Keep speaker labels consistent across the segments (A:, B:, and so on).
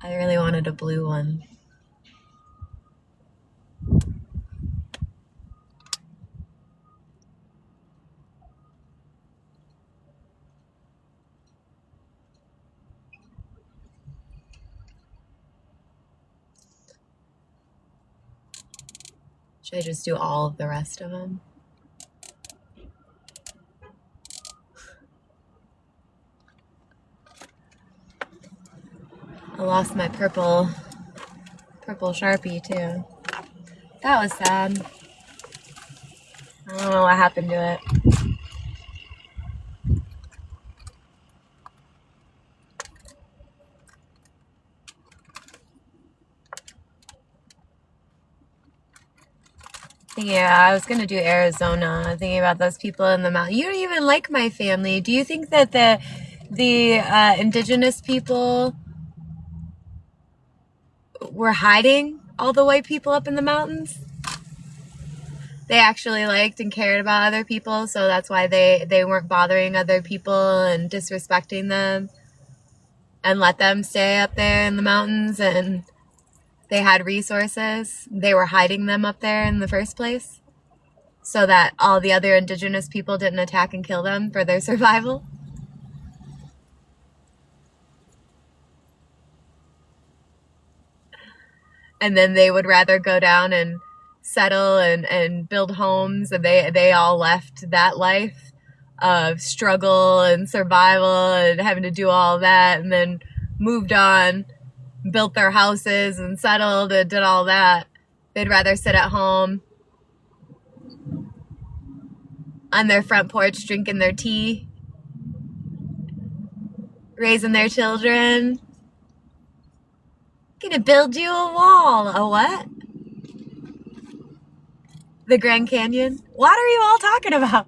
A: I really wanted a blue one. Should I just do all of the rest of them? I lost my purple Sharpie too. That was sad. I don't know what happened to it. Yeah, I was gonna do Arizona. Thinking about those people in the mountain. You don't even like my family. Do you think that the indigenous people were hiding all the white people up in the mountains? They actually liked and cared about other people, so that's why they weren't bothering other people and disrespecting them, and let them stay up there in the mountains, and they had resources. They were hiding them up there in the first place so that all the other indigenous people didn't attack and kill them for their survival. And then they would rather go down and settle and build homes, and they all left that life of struggle and survival and having to do all that, and then moved on, built their houses and settled and did all that. They'd rather sit at home on their front porch drinking their tea, raising their children. Gonna build you a wall. A what? The Grand Canyon? What are you all talking about?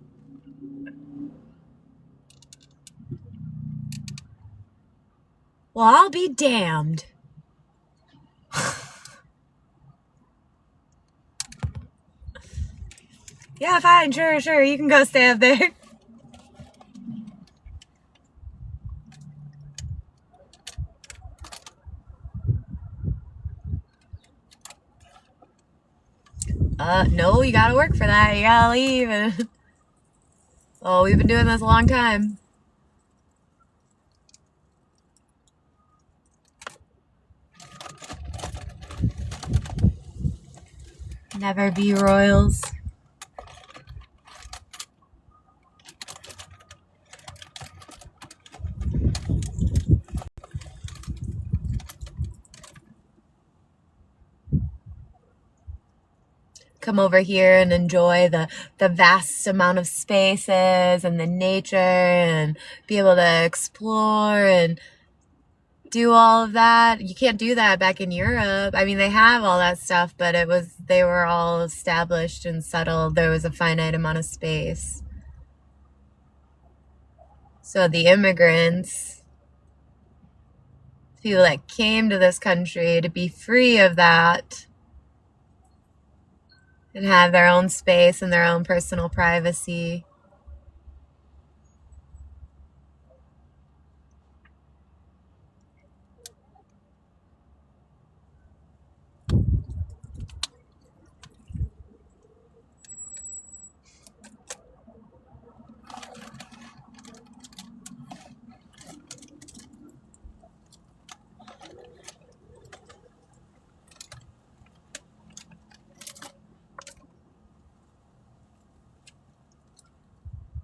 A: Well, I'll be damned. Yeah, fine, sure. You can go stay up there. No, you gotta work for that. You gotta leave. Oh, we've been doing this a long time. Never be royals. Come over here and enjoy the vast amount of spaces and the nature, and be able to explore and do all of that. You can't do that back in Europe. I mean, they have all that stuff, but they were all established and settled. There was a finite amount of space. So the immigrants, people that came to this country to be free of that and have their own space and their own personal privacy.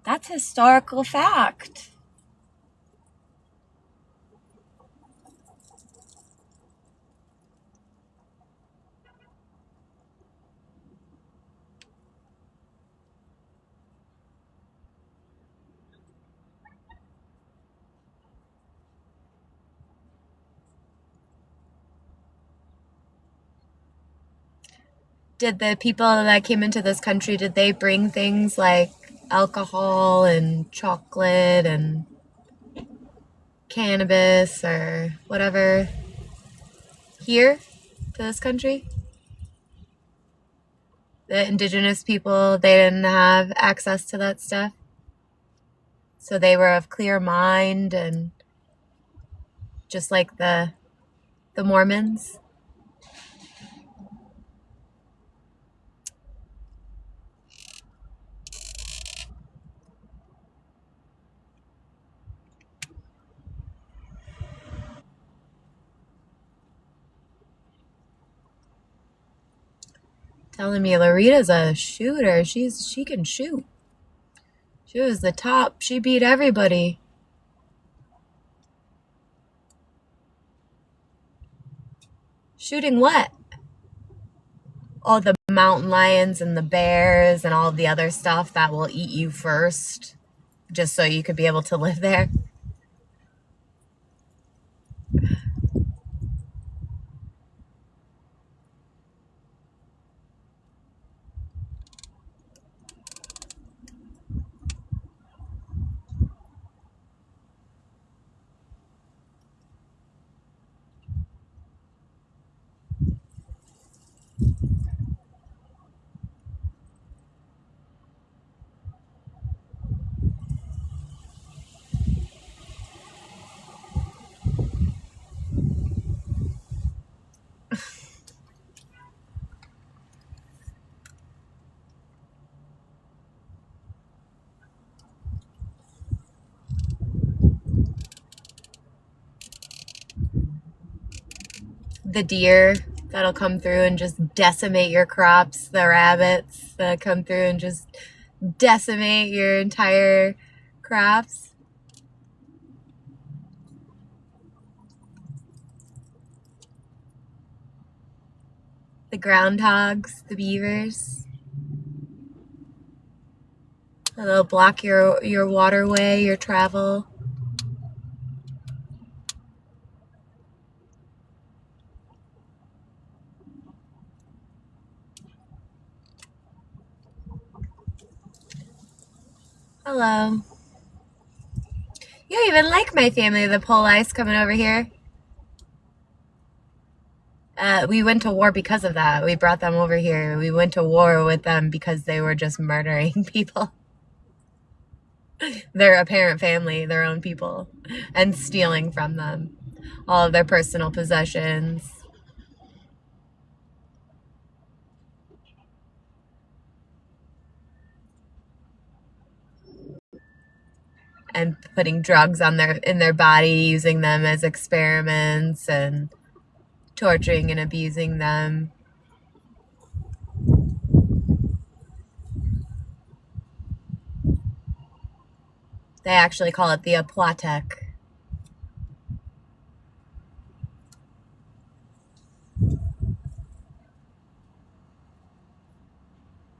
A: That's historical fact. Did the people that came into this country, did they bring things like alcohol and chocolate and cannabis or whatever here to this country? The indigenous people, they didn't have access to that stuff. So they were of clear mind, and just like the The Mormons. Telling me Lorita's a shooter. She can shoot. She was the top. She beat everybody. Shooting what? Oh, the mountain lions and the bears and all the other stuff that will eat you first, just so you could be able to live there. The deer that'll come through and just decimate your crops. The rabbits that come through and just decimate your entire crops. The groundhogs, the beavers. They'll block your waterway, your travel. Hello. You don't even like my family, the Police coming over here. We went to war because of that. We brought them over here. We went to war with them because they were just murdering people. Their apparent family, their own people, and stealing from them all of their personal possessions. And putting drugs in their body, using them as experiments, and torturing and abusing them. They actually call it the Aplatek.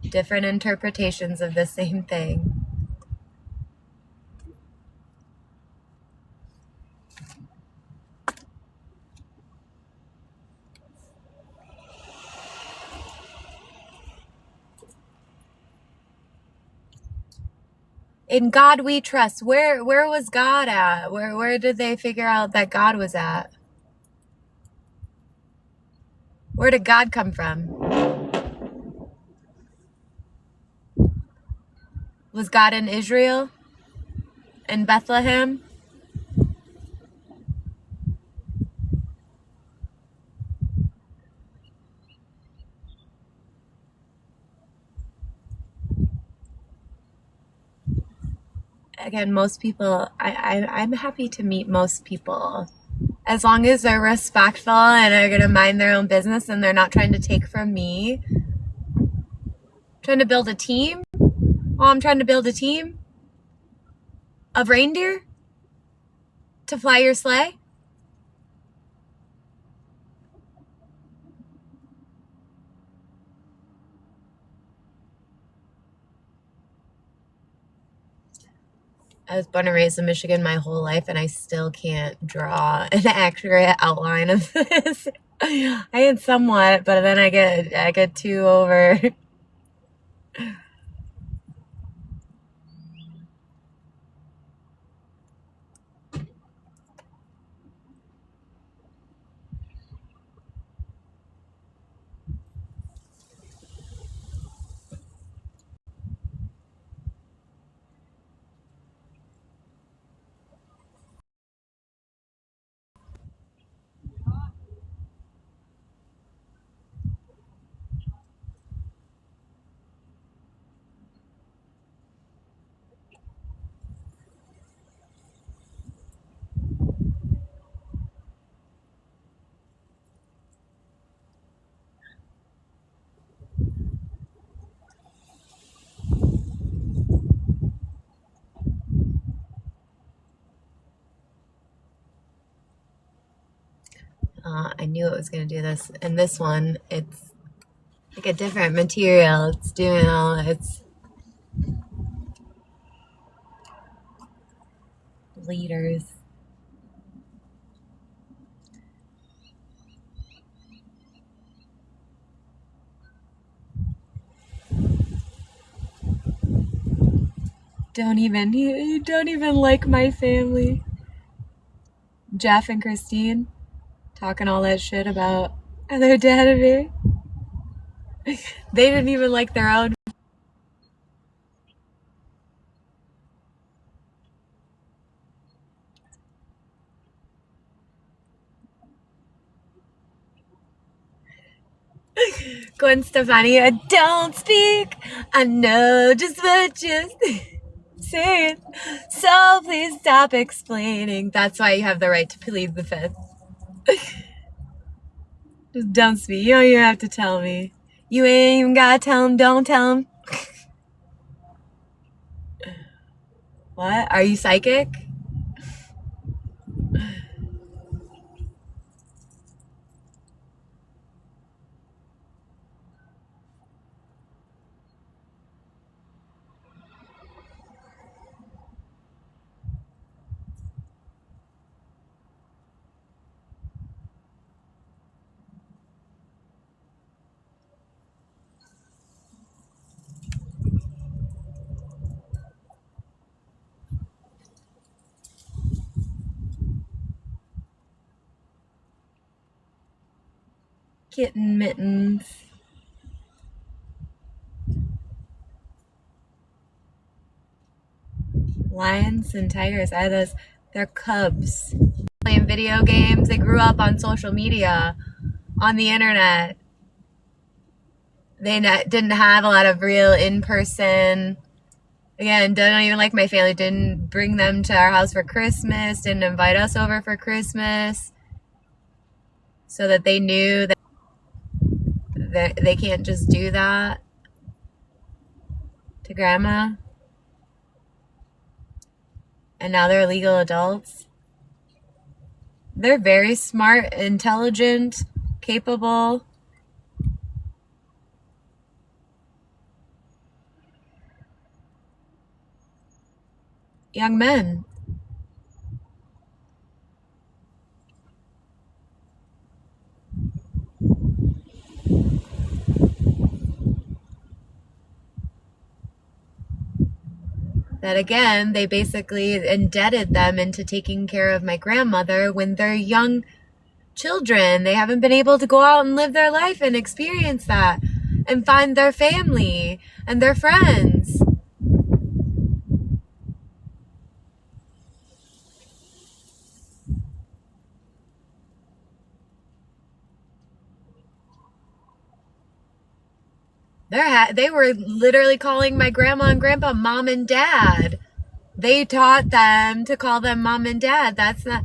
A: Different interpretations of the same thing. In God we trust. Where was God at? Where did they figure out that God was at? Where did God come from? Was God in Israel? In Bethlehem? Again, most people, I'm happy to meet most people. As long as they're respectful and are going to mind their own business and they're not trying to take from me. Trying to build a team? Oh, I'm trying to build a team of reindeer to fly your sleigh? I was born and raised in Michigan my whole life, and I still can't draw an accurate outline of this. I can somewhat, but then I get too over. I knew it was going to do this. And this one, it's like a different material. It's doing all its leaders. You don't even like my family. Jeff and Christine talking all that shit about their dad and me. They didn't even like their own. Gwen Stefani, don't speak. I know just what you're saying. So please stop explaining. That's why you have the right to plead the fifth. Just don't speak. You don't even have to tell me. You ain't even gotta tell him. Don't tell him. What? Are you psychic? Kitten mittens. Lions and tigers, are those? They're cubs. Playing video games. They grew up on social media, on the internet. They didn't have a lot of real in-person. Again, don't even like my family. Didn't bring them to our house for Christmas. Didn't invite us over for Christmas. So that they knew that they can't just do that to grandma. And now they're legal adults. They're very smart, intelligent, capable. Young men. That again, they basically indebted them into taking care of my grandmother when they're young children. They haven't been able to go out and live their life and experience that and find their family and their friends. They were literally calling my grandma and grandpa mom and dad. They taught them to call them mom and dad. That's not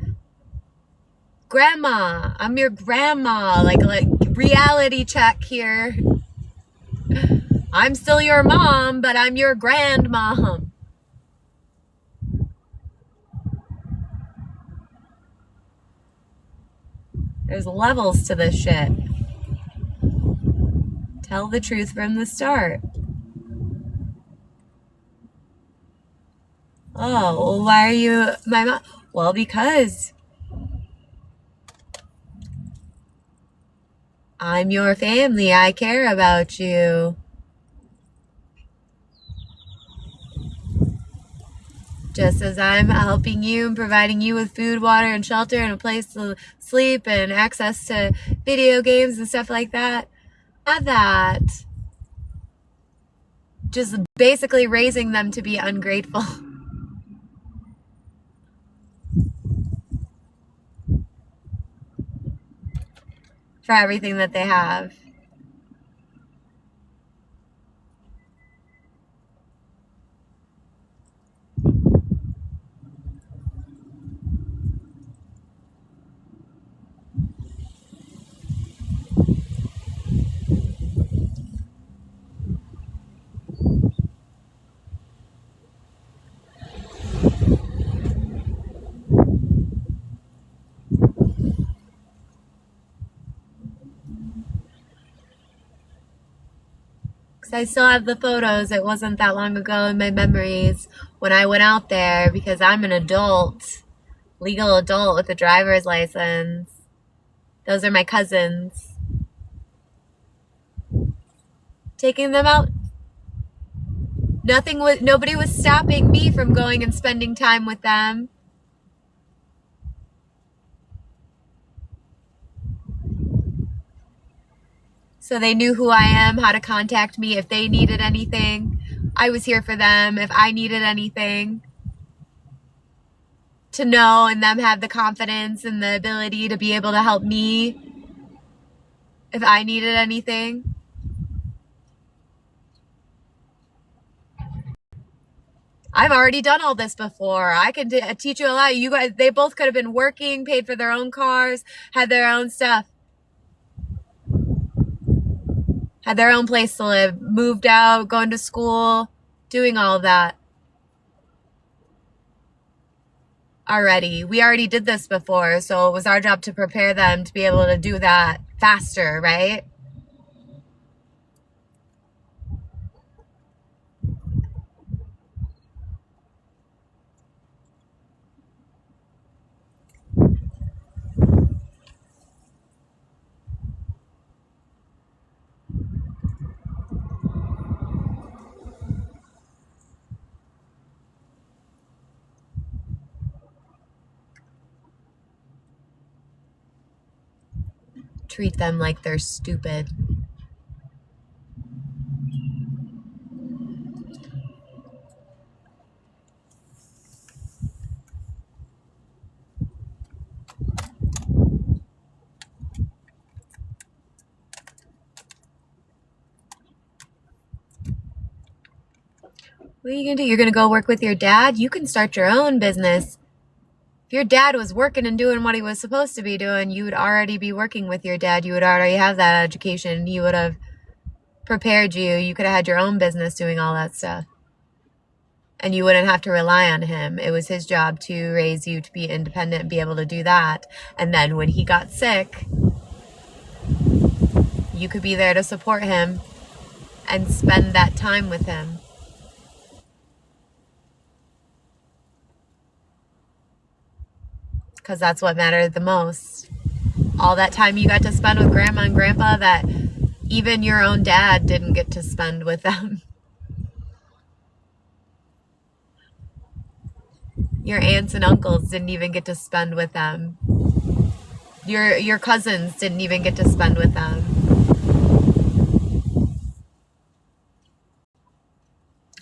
A: grandma. I'm your grandma. Like reality check here. I'm still your mom, but I'm your grandmom. There's levels to this shit. Tell the truth from the start. Oh, well, why are you my mom? Well, because I'm your family. I care about you. Just as I'm helping you and providing you with food, water, and shelter and a place to sleep and access to video games and stuff like that. Have that. Just basically raising them to be ungrateful for everything that they have. I still have the photos. It wasn't that long ago in my memories when I went out there because I'm an adult, legal adult with a driver's license. Those are my cousins. Taking them out. Nobody was stopping me from going and spending time with them. So they knew who I am, how to contact me if they needed anything. I was here for them if I needed anything. To know and them have the confidence and the ability to be able to help me if I needed anything. I've already done all this before. I can teach you a lot. You guys, they both could have been working, paid for their own cars, had their own stuff, had their own place to live, moved out, going to school, doing all of that. We already did this before, so it was our job to prepare them to be able to do that faster, right? Treat them like they're stupid. What are you gonna do? You're gonna go work with your dad? You can start your own business. If your dad was working and doing what he was supposed to be doing, you would already be working with your dad. You would already have that education. He would have prepared you. You could have had your own business doing all that stuff. And you wouldn't have to rely on him. It was his job to raise you to be independent and be able to do that. And then when he got sick, you could be there to support him and spend that time with him. Because that's what mattered the most. All that time you got to spend with grandma and grandpa that even your own dad didn't get to spend with them. Your aunts and uncles didn't even get to spend with them. Your cousins didn't even get to spend with them.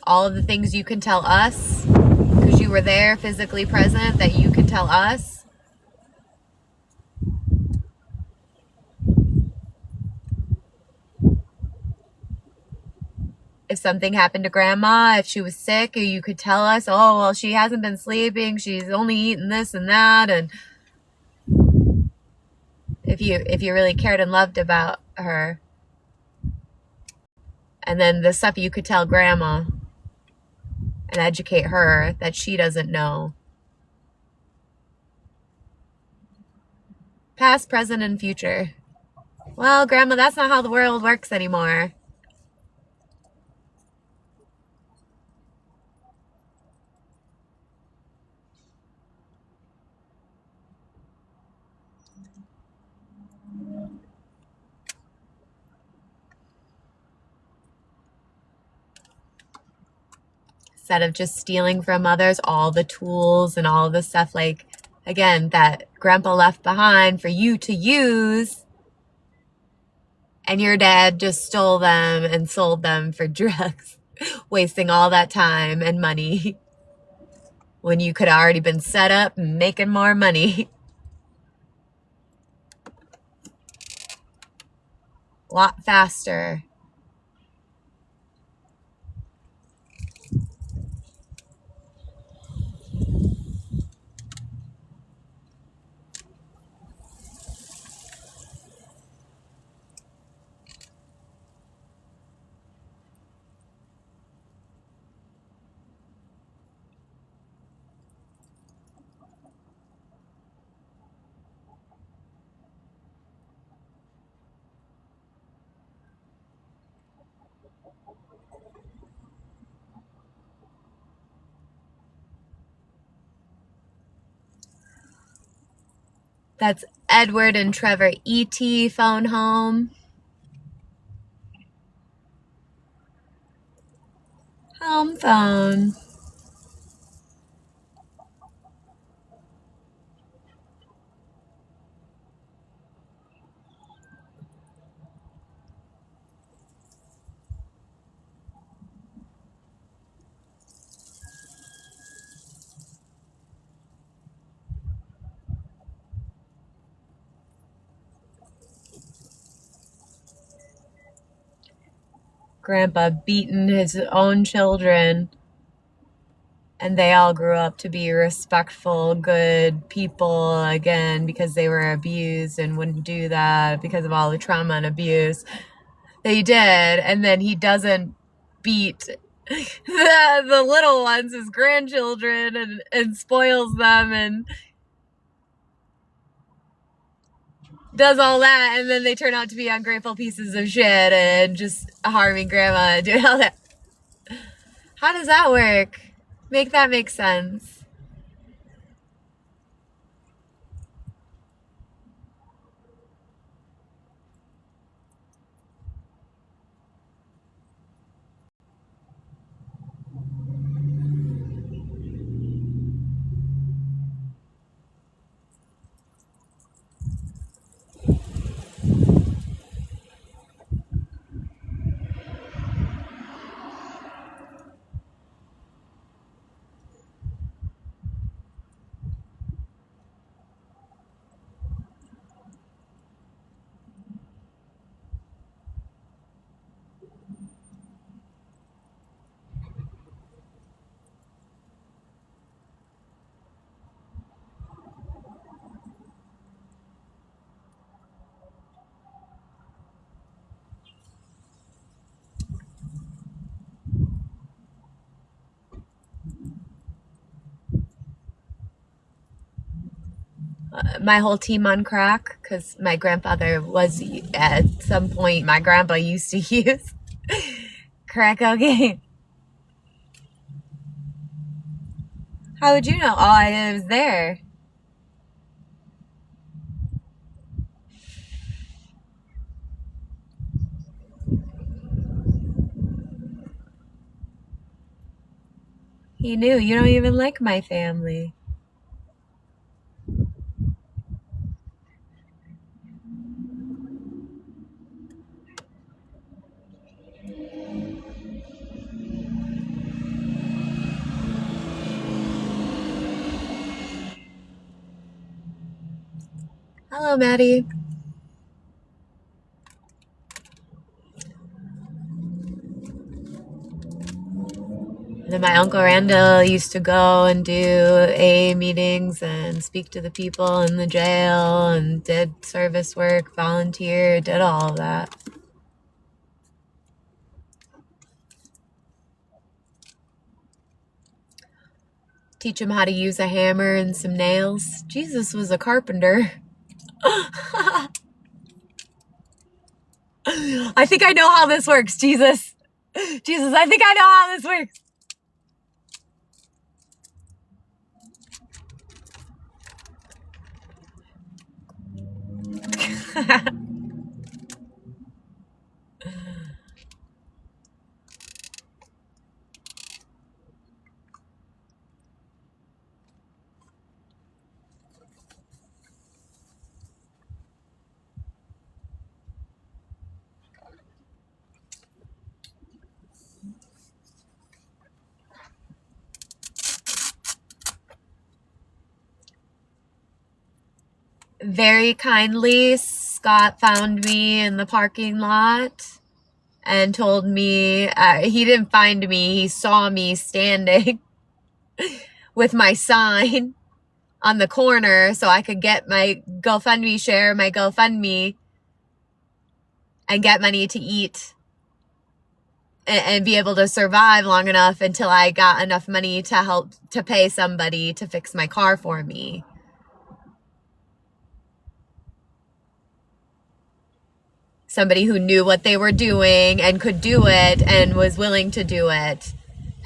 A: All of the things you can tell us, because you were there physically present, that you can tell us. If something happened to grandma, if she was sick, you could tell us, oh, well, she hasn't been sleeping. She's only eaten this and that. And if you really cared and loved about her. And then the stuff you could tell grandma and educate her that she doesn't know. Past, present, and future. Well, grandma, that's not how the world works anymore. Instead of just stealing from others, all the tools and all the stuff, like, again, that grandpa left behind for you to use, and your dad just stole them and sold them for drugs, wasting all that time and money when you could have already been set up and making more money. A lot faster. That's Edward and Trevor E.T. phone home. Home phone. Grandpa beating his own children, and they all grew up to be respectful, good people again because they were abused and wouldn't do that because of all the trauma and abuse they did. And then he doesn't beat the little ones, his grandchildren, and spoils them and does all that, and then they turn out to be ungrateful pieces of shit and just harming grandma and doing all that. How does that work? Make that make sense. My whole team on crack, because my grandfather was, at some point, my grandpa used to use crack cocaine. How would you know? Oh, I was there. He knew. You don't even like my family. Hello, Maddie. And then my Uncle Randall used to go and do AA meetings and speak to the people in the jail and did service work, volunteer, did all of that. Teach him how to use a hammer and some nails. Jesus was a carpenter. I think I know how this works, Jesus. Jesus, I think I know how this works. Very kindly, Scott found me in the parking lot and told me, he didn't find me, he saw me standing with my sign on the corner so I could get my GoFundMe share, my GoFundMe, and get money to eat and be able to survive long enough until I got enough money to help to pay somebody to fix my car for me. Somebody who knew what they were doing and could do it and was willing to do it.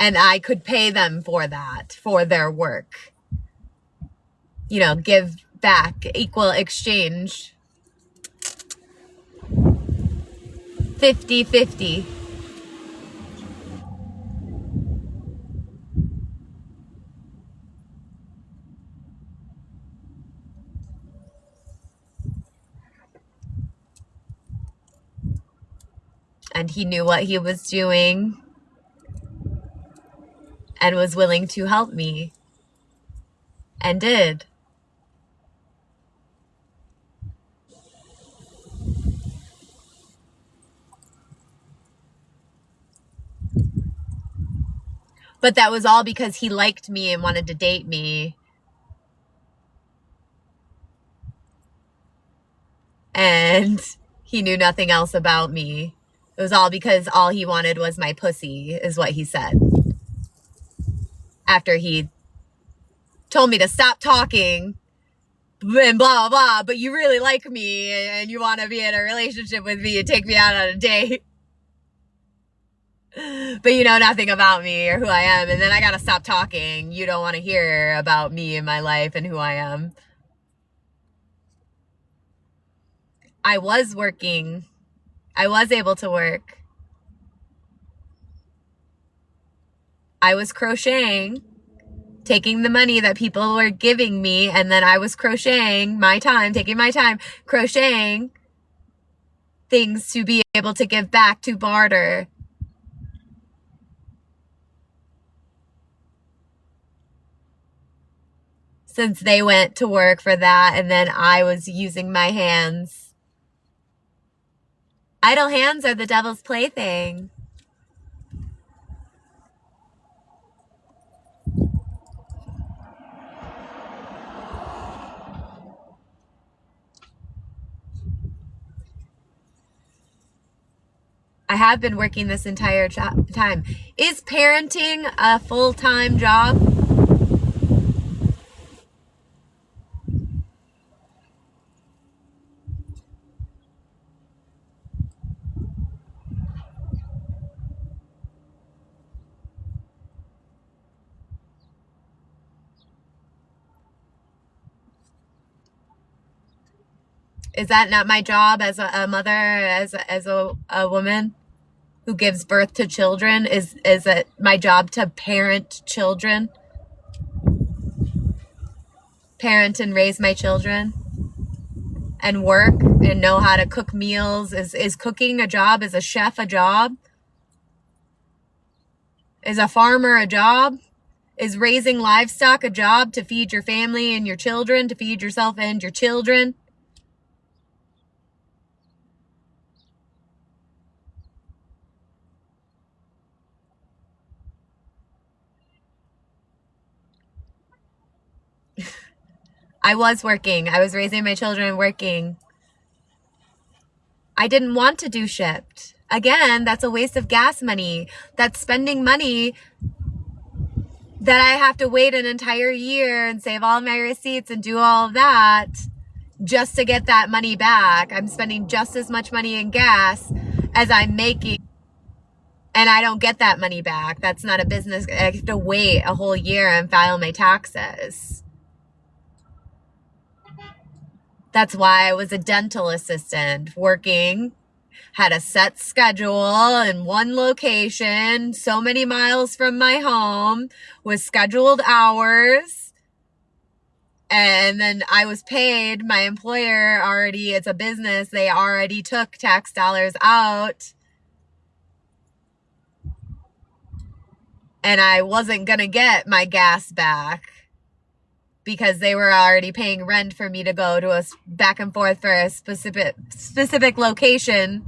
A: And I could pay them for that, for their work. You know, give back, equal exchange. 50-50. And he knew what he was doing and was willing to help me, and did. But that was all because he liked me and wanted to date me. And he knew nothing else about me. It was all because all he wanted was my pussy, is what he said. After he told me to stop talking and blah, blah, blah, but you really like me and you want to be in a relationship with me and take me out on a date. But you know nothing about me or who I am. And then I got to stop talking. You don't want to hear about me and my life and who I am. I was working. I was able to work. I was crocheting, taking the money that people were giving me, and then I was crocheting my time, taking my time, crocheting things to be able to give back, to barter. Since they went to work for that, and then I was using my hands. Idle hands are the devil's plaything. I have been working this entire time. Is parenting a full-time job? Is that not my job as a mother, as a woman who gives birth to children? Is it my job to parent children? Parent and raise my children? And work and know how to cook meals? Is cooking a job? Is a chef a job? Is a farmer a job? Is raising livestock a job, to feed your family and your children, to feed yourself and your children? I was working. I was raising my children and working. I didn't want to do Shipt. Again, that's a waste of gas money. That's spending money that I have to wait an entire year and save all my receipts and do all of that just to get that money back. I'm spending just as much money in gas as I'm making, and I don't get that money back. That's not a business. I have to wait a whole year and file my taxes. That's why I was a dental assistant, working, had a set schedule in one location, so many miles from my home, with scheduled hours. And then I was paid. My employer already, it's a business, they already took tax dollars out. And I wasn't going to get my gas back, because they were already paying rent for me to go to a back and forth for a specific location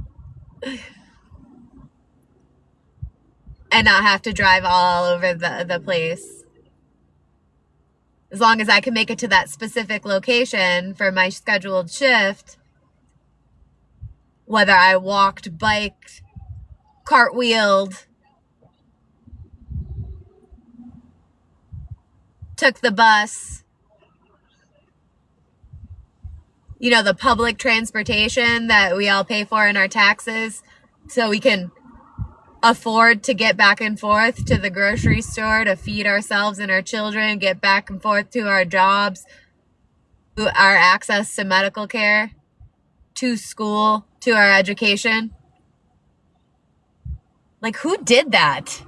A: and not have to drive all over the place. As long as I can make it to that specific location for my scheduled shift, whether I walked, biked, cartwheeled, took the bus, you know, the public transportation that we all pay for in our taxes, so we can afford to get back and forth to the grocery store to feed ourselves and our children, get back and forth to our jobs, our access to medical care, to school, to our education. Like, who did that?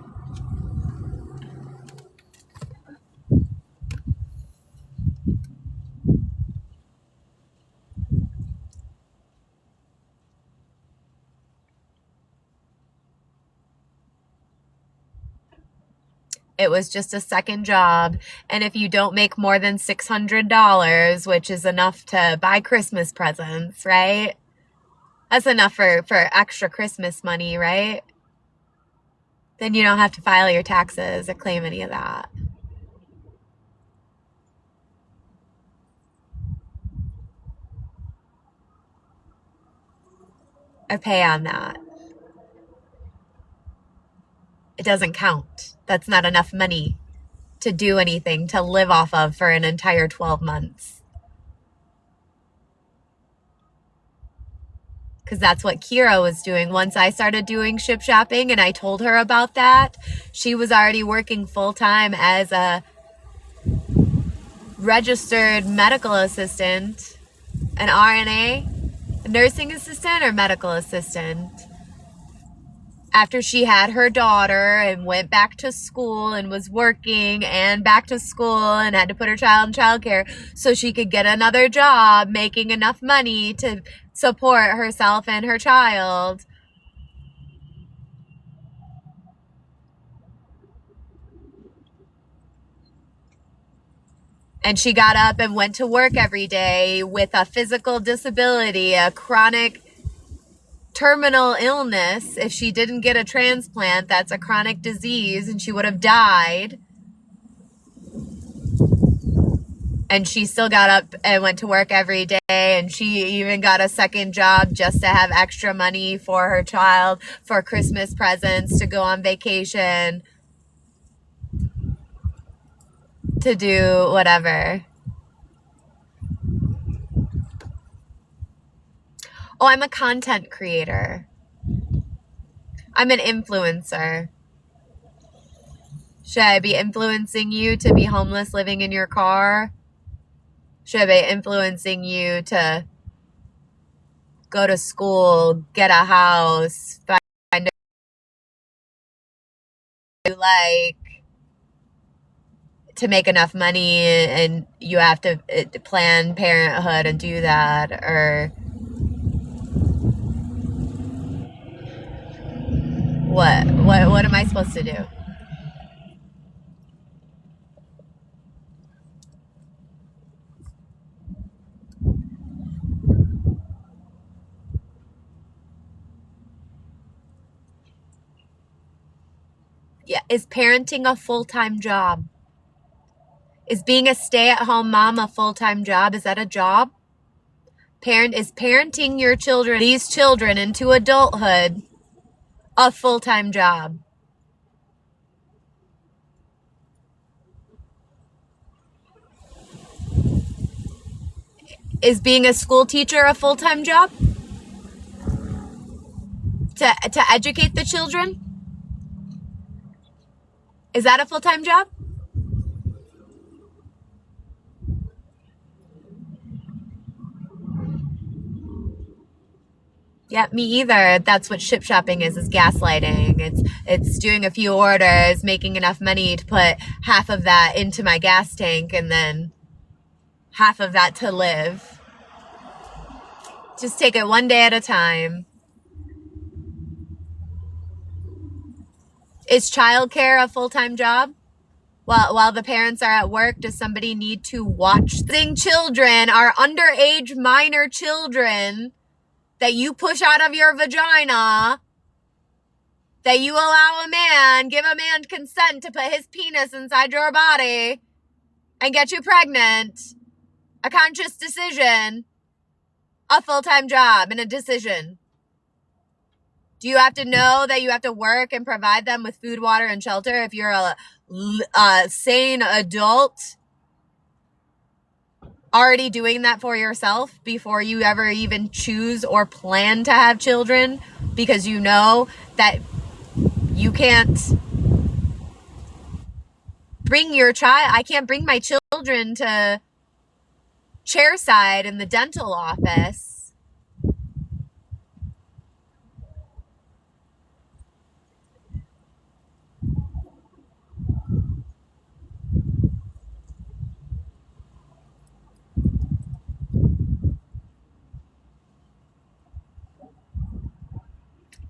A: It was just a second job. And if you don't make more than $600, which is enough to buy Christmas presents, right? That's enough for extra Christmas money, right? Then you don't have to file your taxes or claim any of that. Or pay on that. It doesn't count. That's not enough money to do anything, to live off of for an entire 12 months. Because that's what Kira was doing. Once I started doing ship shopping and I told her about that, she was already working full-time as a registered medical assistant, an RNA, a nursing assistant or medical assistant. After she had her daughter and went back to school and was working and back to school and had to put her child in childcare so she could get another job making enough money to support herself and her child. And she got up and went to work every day with a physical disability, a chronic terminal illness. If she didn't get a transplant, that's a chronic disease and she would have died. And she still got up and went to work every day, and she even got a second job just to have extra money for her child, for Christmas presents, to go on vacation, to do whatever. Oh, I'm a content creator. I'm an influencer. Should I be influencing you to be homeless living in your car? Should I be influencing you to go to school, get a house, find a you like, to make enough money and you have to plan parenthood and do that? Or what am I supposed to do? Yeah, is parenting a full-time job? Is being a stay-at-home mom a full-time job? Is that a job? Is parenting your children, these children, into adulthood a full-time job? Is being a school teacher a full-time job? To educate the children? Is that a full-time job? Yeah, me either. That's what ship shopping is gaslighting. It's doing a few orders, making enough money to put half of that into my gas tank and then half of that to live. Just take it one day at a time. Is childcare a full-time job? While the parents are at work, does somebody need to watch? Children are underage minor children that you push out of your vagina, that you allow a man, give a man consent to put his penis inside your body and get you pregnant, a conscious decision, a full-time job, and a decision. Do you have to know that you have to work and provide them with food, water, and shelter if you're a sane adult already doing that for yourself before you ever even choose or plan to have children, because you know that you can't bring your child, I can't bring my children to chair side in the dental office.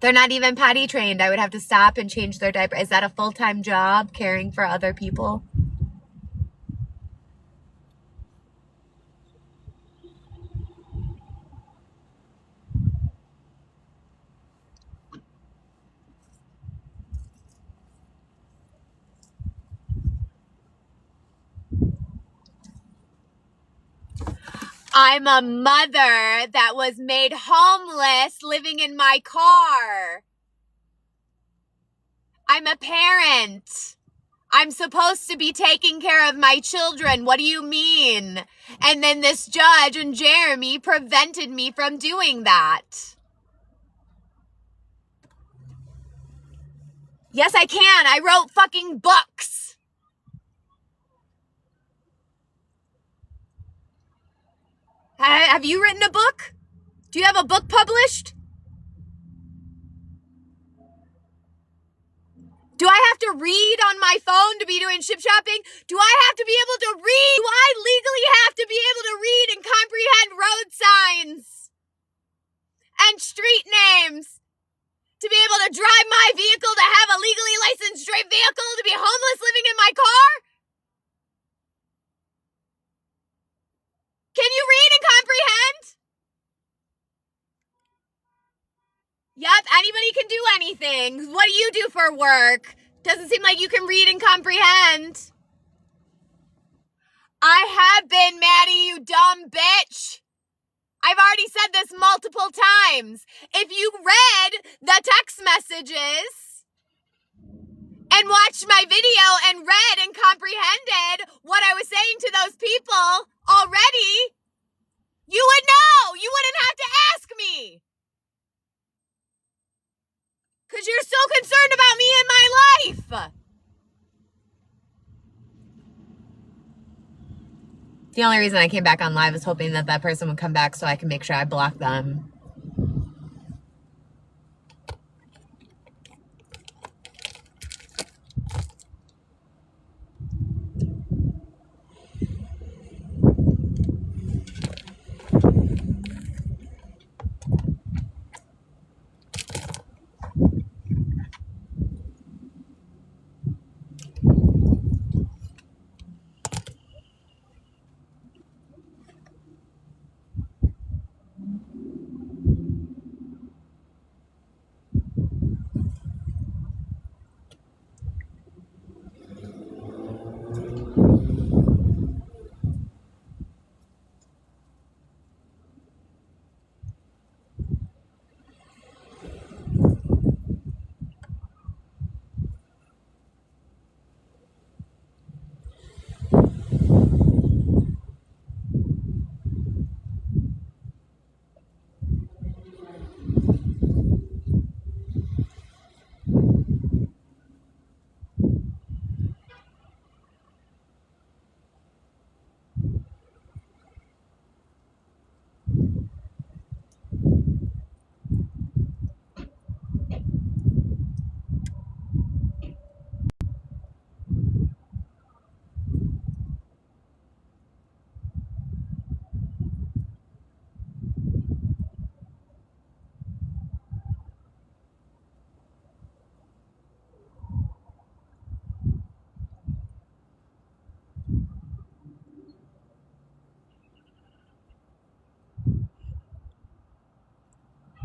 A: They're not even potty trained. I would have to stop and change their diaper. Is that a full-time job, caring for other people? I'm a mother that was made homeless living in my car. I'm a parent. I'm supposed to be taking care of my children. What do you mean? And then this judge and Jeremy prevented me from doing that. Yes, I can. I wrote fucking books. Have you written a book? Do you have a book published? Do I have to read on my phone to be doing ship shopping? Do I have to be able to read? Do I legally have to be able to read and comprehend road signs and street names to be able to drive my vehicle, to have a legally licensed straight vehicle, to be homeless living in my car? Can you read and comprehend? Yep, anybody can do anything. What do you do for work? Doesn't seem like you can read and comprehend. I have been, Maddie, you dumb bitch. I've already said this multiple times. If you read the text messages and watched my video and read and comprehended what I was saying to those people already, you would know. You wouldn't have to ask me. Because you're so concerned about me and my life. The only reason I came back on live is hoping that that person would come back so I can make sure I block them.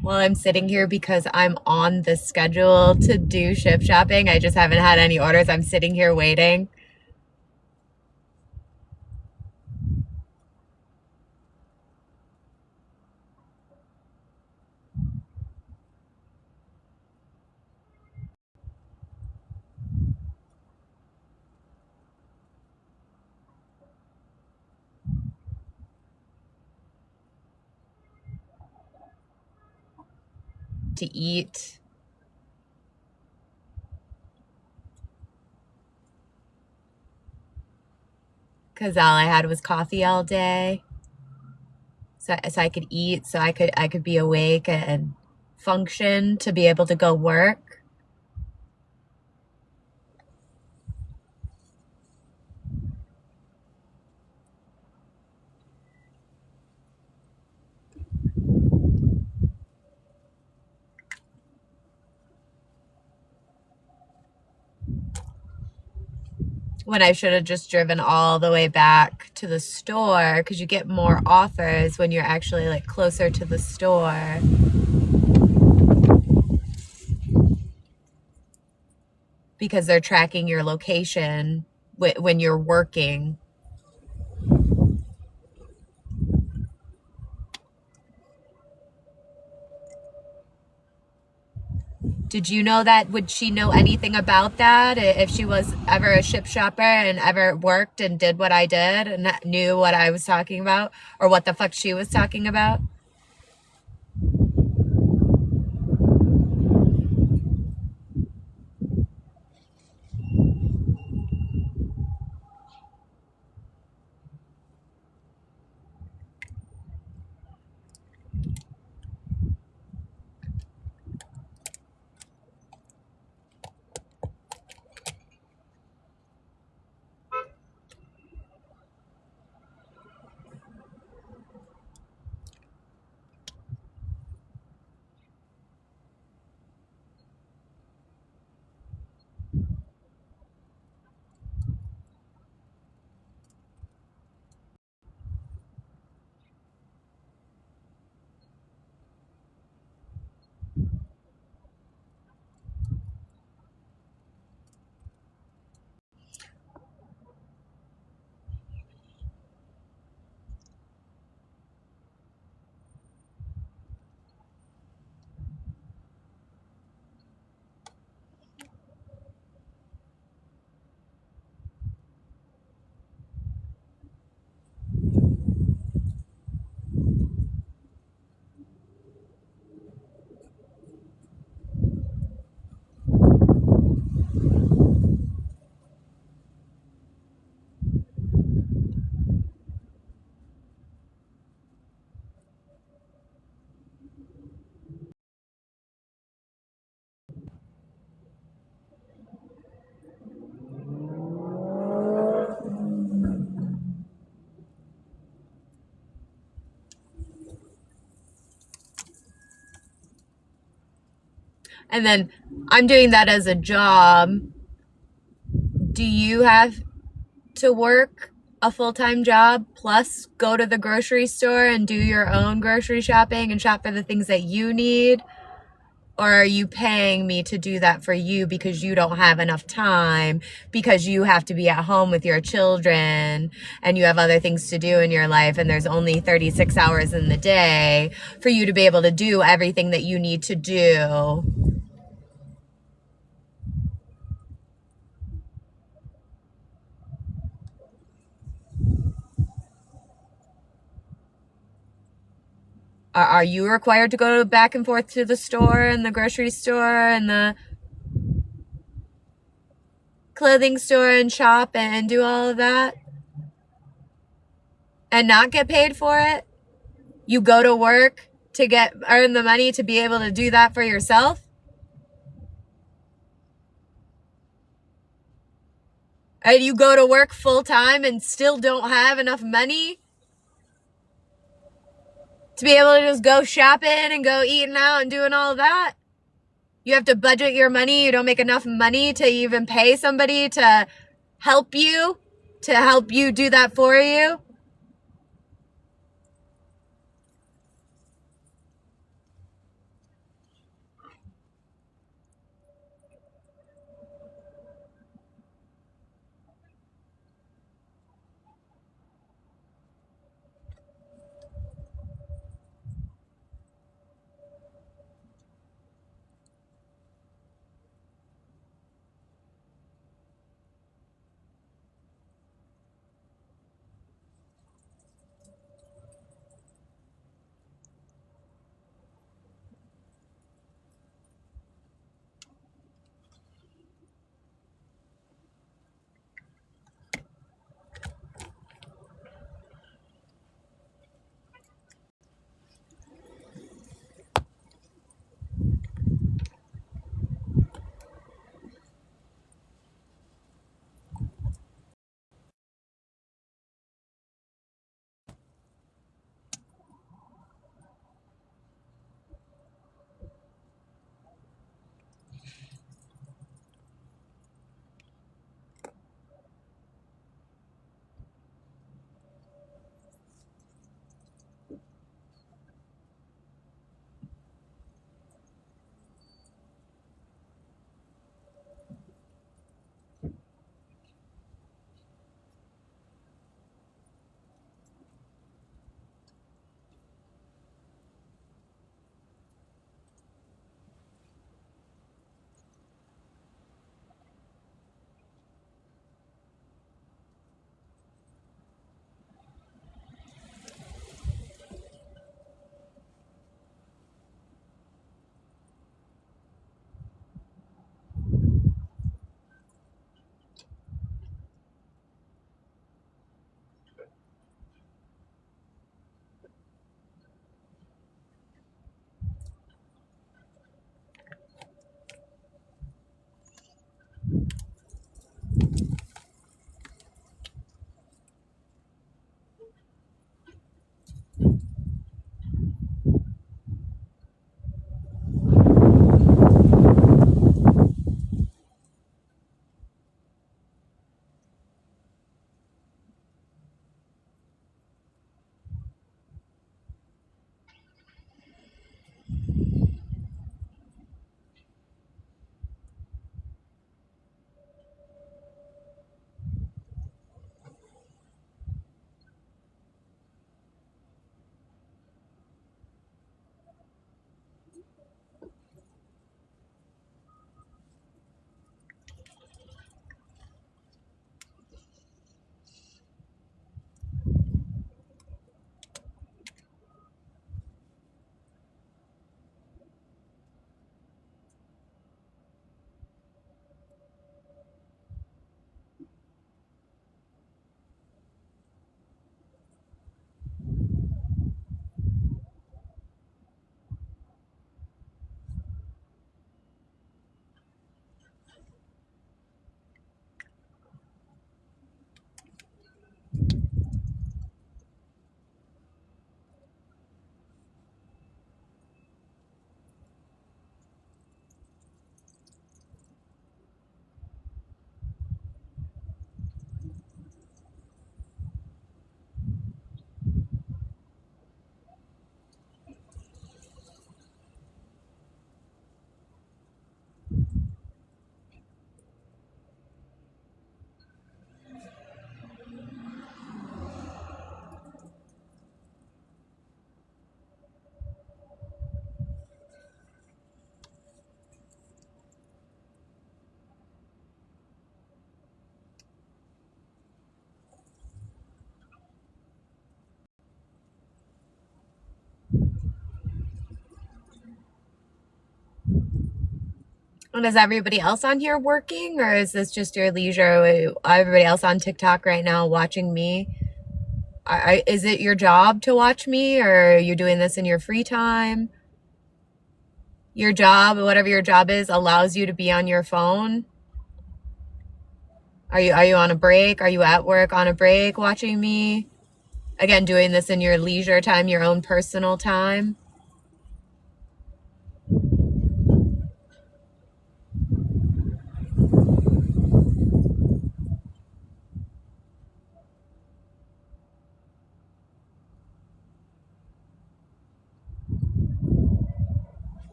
A: Well, I'm sitting here because I'm on the schedule to do ship shopping. I just haven't had any orders. I'm sitting here waiting. To eat. Because all I had was coffee all day. so I could eat, so I could be awake and function to be able to go work. When I should have just driven all the way back to the store, because you get more offers when you're actually like closer to the store. Because they're tracking your location when you're working. Did you know that? Would she know anything about that if she was ever a ship shopper and ever worked and did what I did and knew what I was talking about or what the fuck she was talking about? And then I'm doing that as a job. Do you have to work a full-time job plus go to the grocery store and do your own grocery shopping and shop for the things that you need? Or are you paying me to do that for you because you don't have enough time, because you have to be at home with your children and you have other things to do in your life and there's only 36 hours in the day for you to be able to do everything that you need to do? Are you required to go back and forth to the store and the grocery store and the clothing store and shop and do all of that and not get paid for it? You go to work to earn the money to be able to do that for yourself? And you go to work full time and still don't have enough money to be able to just go shopping and go eating out and doing all of that? You have to budget your money. You don't make enough money to even pay somebody to help you do that for you. And is everybody else on here working, or is this just your leisure? Everybody else on TikTok right now watching me? Is it your job to watch me, or are you doing this in your free time? Your job, whatever your job is, allows you to be on your phone? Are you on a break? Are you at work on a break watching me? Again, doing this in your leisure time, your own personal time?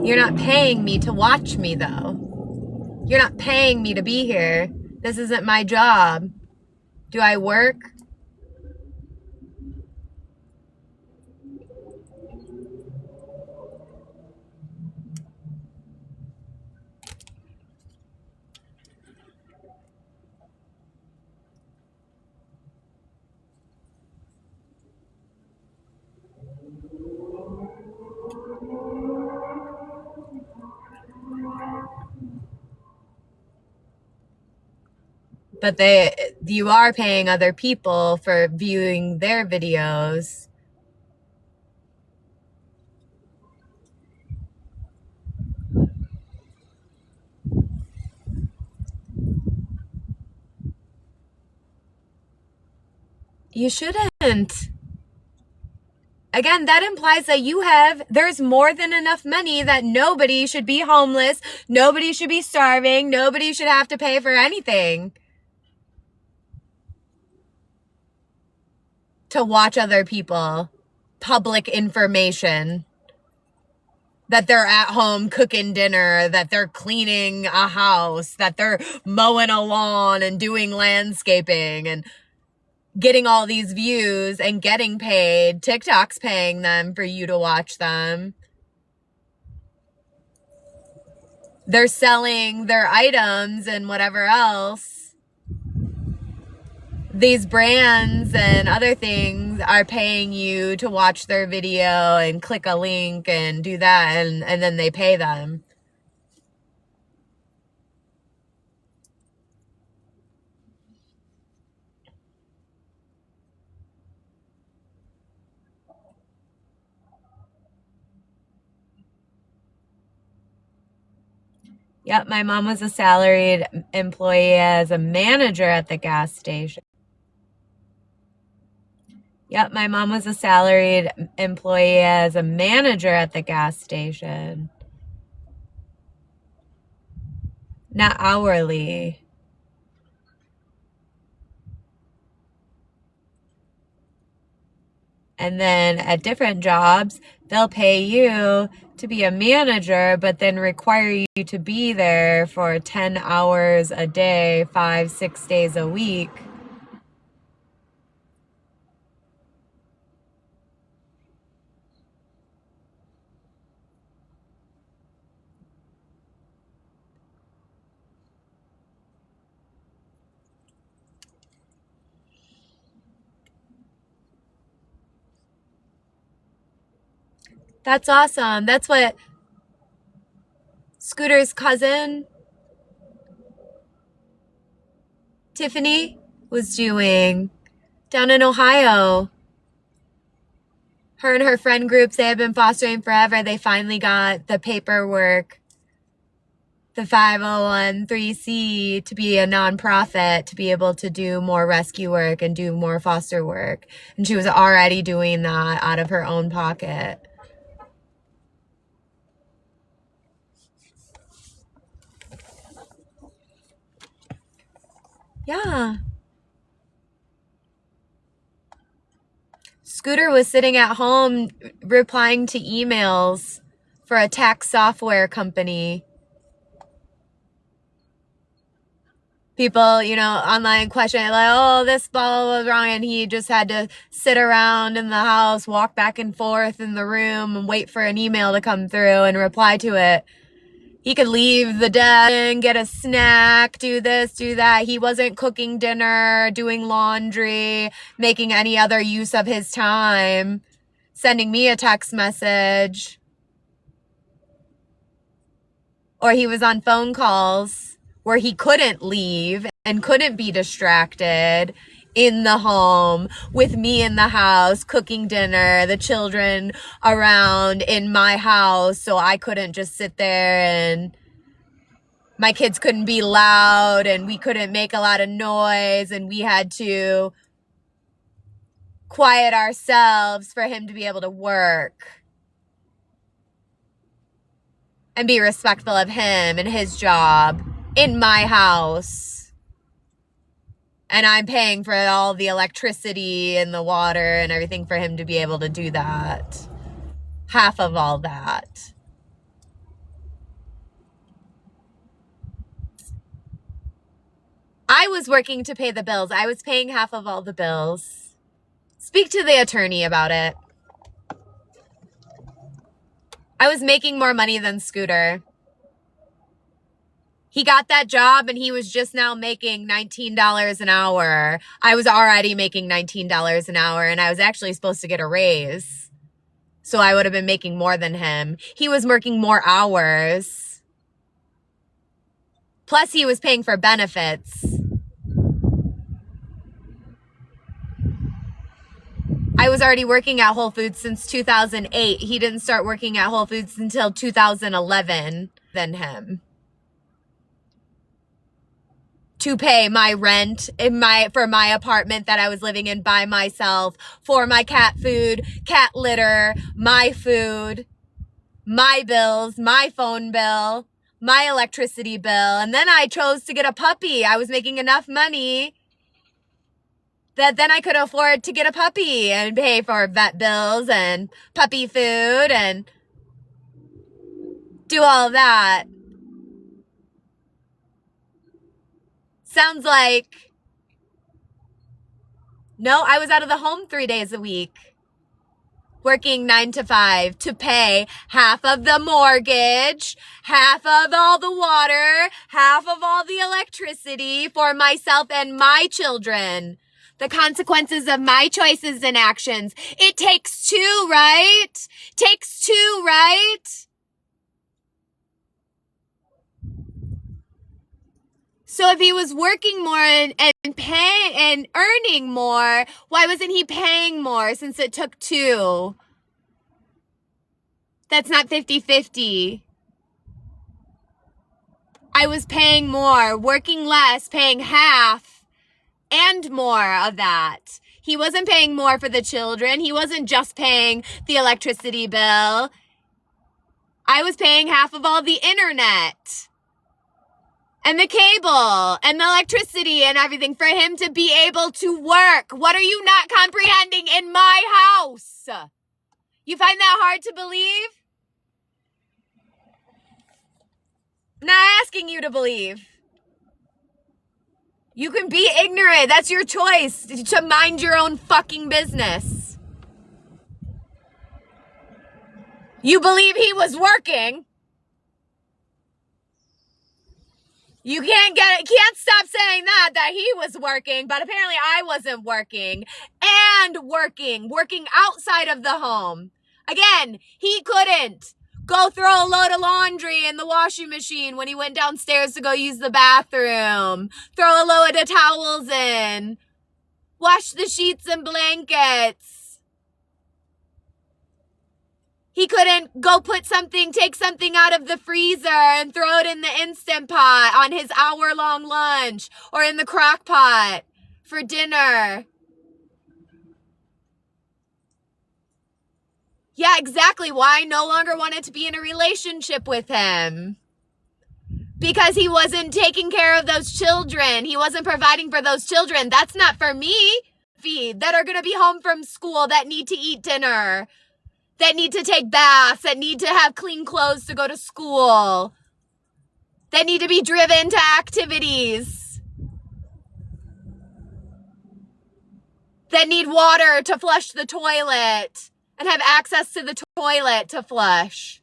A: You're not paying me to watch me, though. You're not paying me to be here. This isn't my job. Do I work? But you are paying other people for viewing their videos. You shouldn't. Again, that implies that there's more than enough money that nobody should be homeless, nobody should be starving, nobody should have to pay for anything to watch other people. Public information. That they're at home cooking dinner, that they're cleaning a house, that they're mowing a lawn and doing landscaping and getting all these views and getting paid. TikTok's paying them for you to watch them. They're selling their items and whatever else. These brands and other things are paying you to watch their video and click a link and do that, and then they pay them. Yep, my mom was a salaried employee as a manager at the gas station. Yep, my mom was a salaried employee as a manager at the gas station. Not hourly. And then at different jobs, they'll pay you to be a manager, but then require you to be there for 10 hours a day, 5-6 days a week. That's awesome. That's what Scooter's cousin, Tiffany, was doing down in Ohio. Her and her friend groups, they have been fostering forever. They finally got the paperwork the 501(c) to be a nonprofit, to be able to do more rescue work and do more foster work. And she was already doing that out of her own pocket. Yeah. Scooter was sitting at home replying to emails for a tax software company. People, online question like, oh, this blah was wrong. And he just had to sit around in the house, walk back and forth in the room and wait for an email to come through and reply to it. He could leave the desk and get a snack, do this, do that. He wasn't cooking dinner, doing laundry, making any other use of his time, sending me a text message. Or he was on phone calls where he couldn't leave and couldn't be distracted in the home with me in the house, cooking dinner, the children around in my house. So I couldn't just sit there and my kids couldn't be loud and we couldn't make a lot of noise and we had to quiet ourselves for him to be able to work and be respectful of him and his job in my house. And I'm paying for all the electricity and the water and everything for him to be able to do that. Half of all that. I was working to pay the bills. I was paying half of all the bills. Speak to the attorney about it. I was making more money than Scooter. He got that job and he was just now making $19 an hour. I was already making $19 an hour and I was actually supposed to get a raise. So I would have been making more than him. He was working more hours. Plus he was paying for benefits. I was already working at Whole Foods since 2008. He didn't start working at Whole Foods until 2011 than him. To pay my rent for my apartment that I was living in by myself, for my cat food, cat litter, my food, my bills, my phone bill, my electricity bill. And then I chose to get a puppy. I was making enough money that then I could afford to get a puppy and pay for vet bills and puppy food and do all that. Sounds like, no, I was out of the home 3 days a week, working 9 to 5 to pay half of the mortgage, half of all the water, half of all the electricity for myself and my children. The consequences of my choices and actions. It takes two, right? Takes two, right? So if he was working more and paying and earning more, why wasn't he paying more since it took two? That's not 50-50. I was paying more, working less, paying half and more of that. He wasn't paying more for the children. He wasn't just paying the electricity bill. I was paying half of all the internet and the cable and the electricity and everything for him to be able to work. What are you not comprehending in my house? You find that hard to believe? I'm not asking you to believe. You can be ignorant. That's your choice to mind your own fucking business. You believe he was working. You can't stop saying that he was working, but apparently I wasn't working and working outside of the home. Again, he couldn't go throw a load of laundry in the washing machine when he went downstairs to go use the bathroom, throw a load of towels in, wash the sheets and blankets, He couldn't go take something out of the freezer and throw it in the Instant Pot on his hour-long lunch or in the crock pot for dinner. Yeah, exactly why I no longer wanted to be in a relationship with him. Because he wasn't taking care of those children. He wasn't providing for those children. That's not for me. That are going to be home from school, that need to eat dinner, that need to take baths, that need to have clean clothes to go to school, that need to be driven to activities, that need water to flush the toilet and have access to the toilet to flush.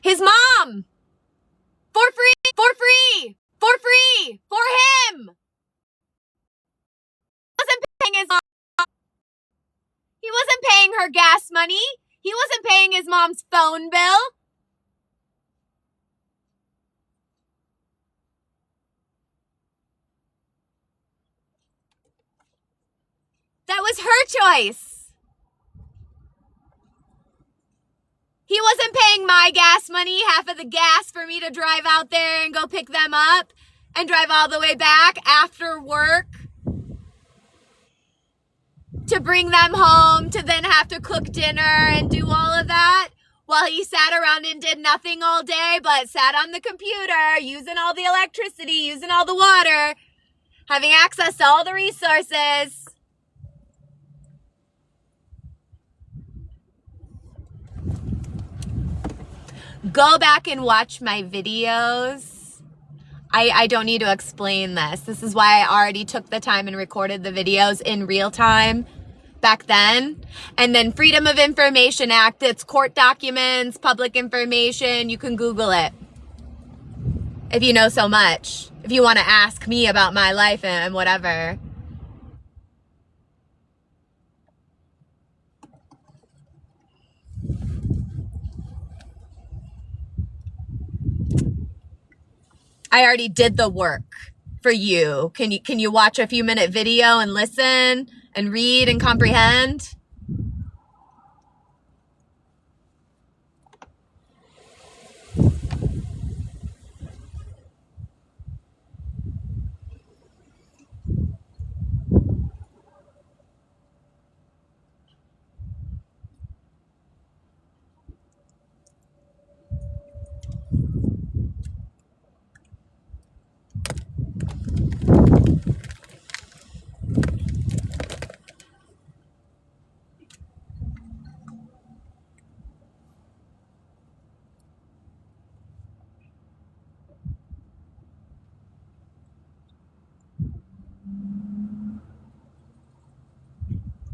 A: His mom! For free! For him! Wasn't paying his mom. He wasn't paying her gas money. He wasn't paying his mom's phone bill. That was her choice. He wasn't paying my gas money, half of the gas for me to drive out there and go pick them up and drive all the way back after work to bring them home, to then have to cook dinner and do all of that while he sat around and did nothing all day but sat on the computer, using all the electricity, using all the water, having access to all the resources. Go back and watch my videos. I don't need to explain this. This is why I already took the time and recorded the videos in real time back then. And then Freedom of Information Act, it's court documents, public information. You can Google it if you know so much. If you want to ask me about my life and whatever. I already did the work for you. Can you watch a few minute video and listen and read and comprehend?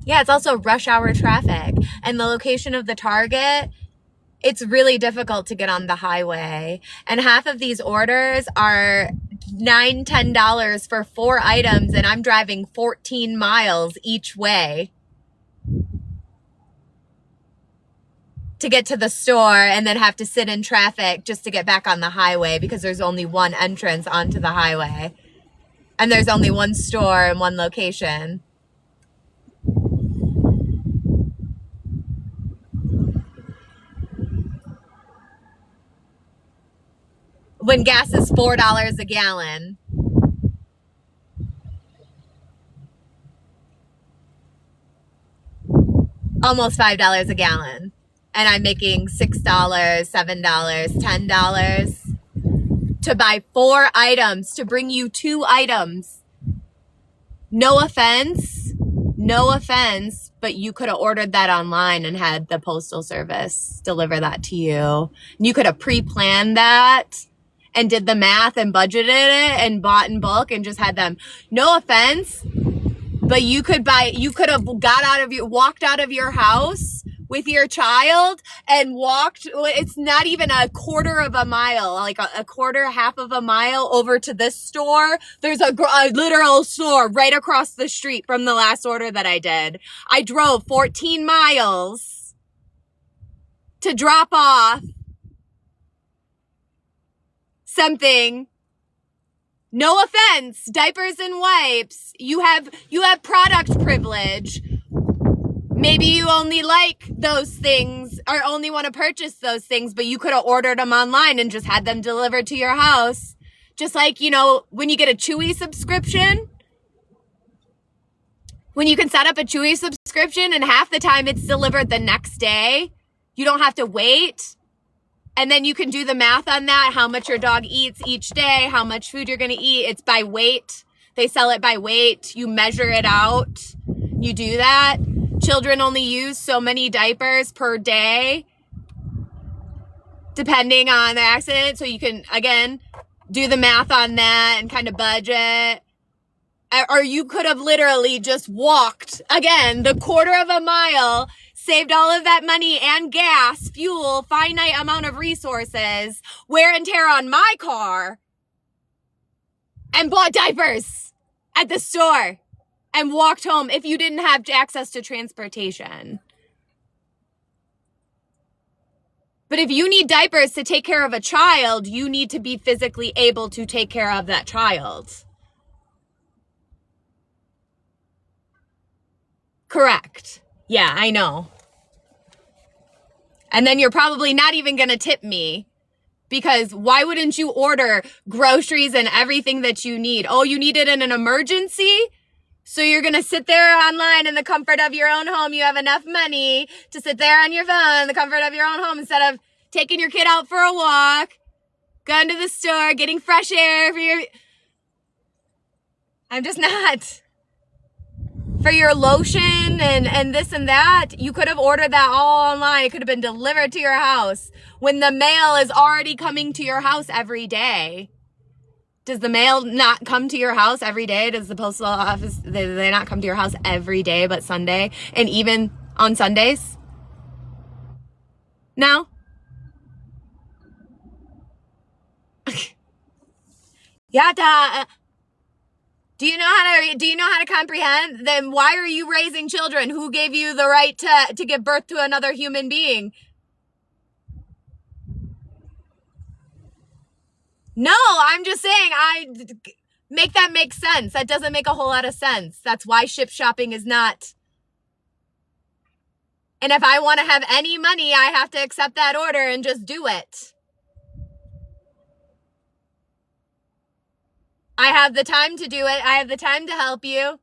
A: Yeah, it's also rush hour traffic. And the location of the Target, it's really difficult to get on the highway. And half of these orders are $9, $10 for 4 items, and I'm driving 14 miles each way to get to the store and then have to sit in traffic just to get back on the highway because there's only one entrance onto the highway. And there's only one store and one location. When gas is $4 a gallon. Almost $5 a gallon. And I'm making $6, $7, $10 to buy 4 items, to bring you 2 items. No offense, but you could have ordered that online and had the postal service deliver that to you. You could have pre-planned that and did the math and budgeted it and bought in bulk and just had them. No offense, but you could have walked out of your house with your child and walked, it's not even a quarter of a mile, like half of a mile over to this store. There's a literal store right across the street from the last order that I did. I drove 14 miles to drop off something. No offense, diapers and wipes. You have product privilege. Maybe you only like those things or only want to purchase those things, but you could have ordered them online and just had them delivered to your house. Just like, you know, when you get a Chewy subscription, when you can set up a Chewy subscription and half the time it's delivered the next day, you don't have to wait. And then you can do the math on that, how much your dog eats each day, how much food you're going to eat. It's by weight. They sell it by weight. You measure it out. You do that. Children only use so many diapers per day, depending on the accident. So you can, again, do the math on that and kind of budget. Or you could have literally just walked, again, the quarter of a mile, saved all of that money and gas, fuel, finite amount of resources, wear and tear on my car, and bought diapers at the store and walked home if you didn't have access to transportation. But if you need diapers to take care of a child, you need to be physically able to take care of that child. Correct. Yeah, I know. And then you're probably not even going to tip me, because why wouldn't you order groceries and everything that you need? Oh, you need it in an emergency? So you're going to sit there online in the comfort of your own home. You have enough money to sit there on your phone in the comfort of your own home instead of taking your kid out for a walk, going to the store, getting fresh air for your... I'm just not... For your lotion and this and that, you could have ordered that all online. It could have been delivered to your house when the mail is already coming to your house every day. Does the mail not come to your house every day? Does the postal office, they not come to your house every day but Sunday? And even on Sundays? No? Yata. Do you know how to comprehend? Then why are you raising children? Who gave you the right to give birth to another human being? No, I'm just saying, make that make sense. That doesn't make a whole lot of sense. That's why ship shopping is not. And if I want to have any money, I have to accept that order and just do it. I have the time to do it. I have the time to help you.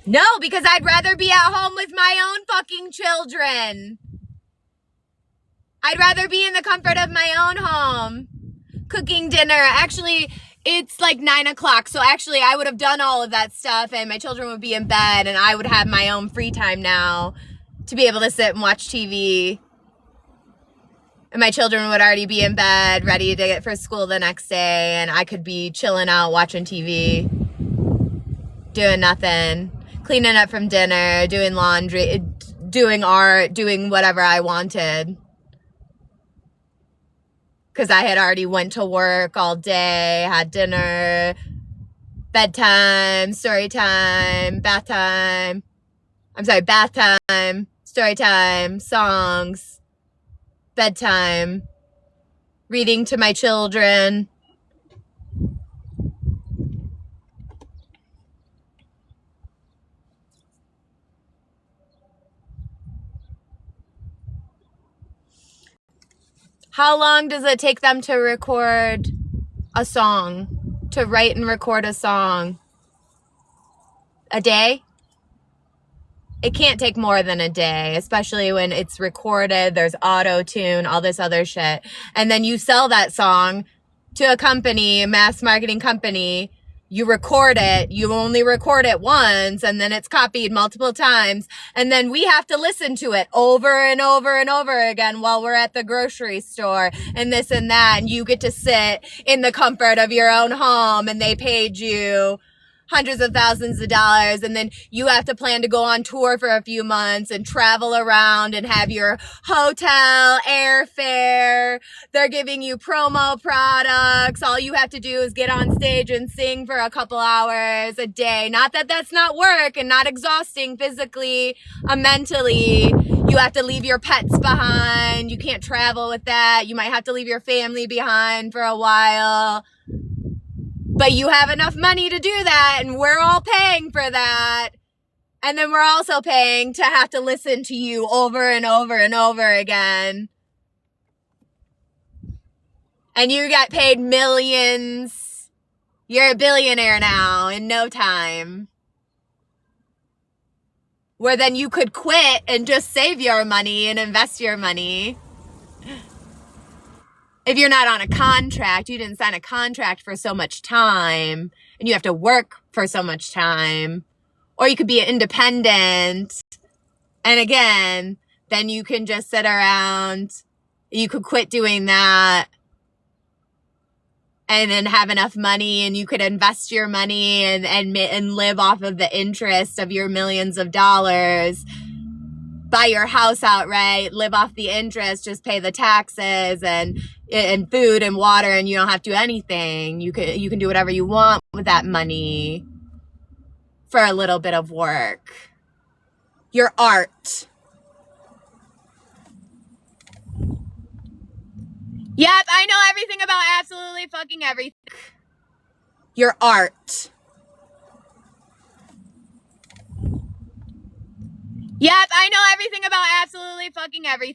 A: No, because I'd rather be at home with my own fucking children. I'd rather be in the comfort of my own home, cooking dinner. Actually, it's like 9 o'clock. So actually, I would have done all of that stuff and my children would be in bed and I would have my own free time now to be able to sit and watch TV. And my children would already be in bed, ready to get for school the next day. And I could be chilling out, watching TV, doing nothing. cleaning up from dinner, doing laundry, doing art, doing whatever I wanted. Because I had already went to work all day, had dinner, bedtime, story time, bath time. I'm sorry, bath time, story time, songs, bedtime, reading to my children. How long does it take them to record a song, to write and record a song? A day? It can't take more than a day, especially when it's recorded, there's auto-tune, all this other shit. And then you sell that song to a company, a mass marketing company. You record it, you only record it once, and then it's copied multiple times. And then we have to listen to it over and over and over again while we're at the grocery store and this and that. And you get to sit in the comfort of your own home, and they paid you hundreds of thousands of dollars, and then you have to plan to go on tour for a few months and travel around and have your hotel, airfare. They're giving you promo products. All you have to do is get on stage and sing for a couple hours a day. Not that that's not work and not exhausting physically or mentally. You have to leave your pets behind. You can't travel with that. You might have to leave your family behind for a while. But you have enough money to do that, and we're all paying for that. And then we're also paying to have to listen to you over and over and over again. And you got paid millions. You're a billionaire now in no time. Where then you could quit and just save your money and invest your money. If you're not on a contract, you didn't sign a contract for so much time, and you have to work for so much time. Or you could be independent. And again, then you can just sit around. You could quit doing that and then have enough money, and you could invest your money and live off of the interest of your millions of dollars. Buy your house outright, live off the interest, just pay the taxes and food and water, and you don't have to do anything. You can do whatever you want with that money for a little bit of work. Your art. Yep, I know everything about absolutely fucking everything. Your art. Yep, I know everything about absolutely fucking everything.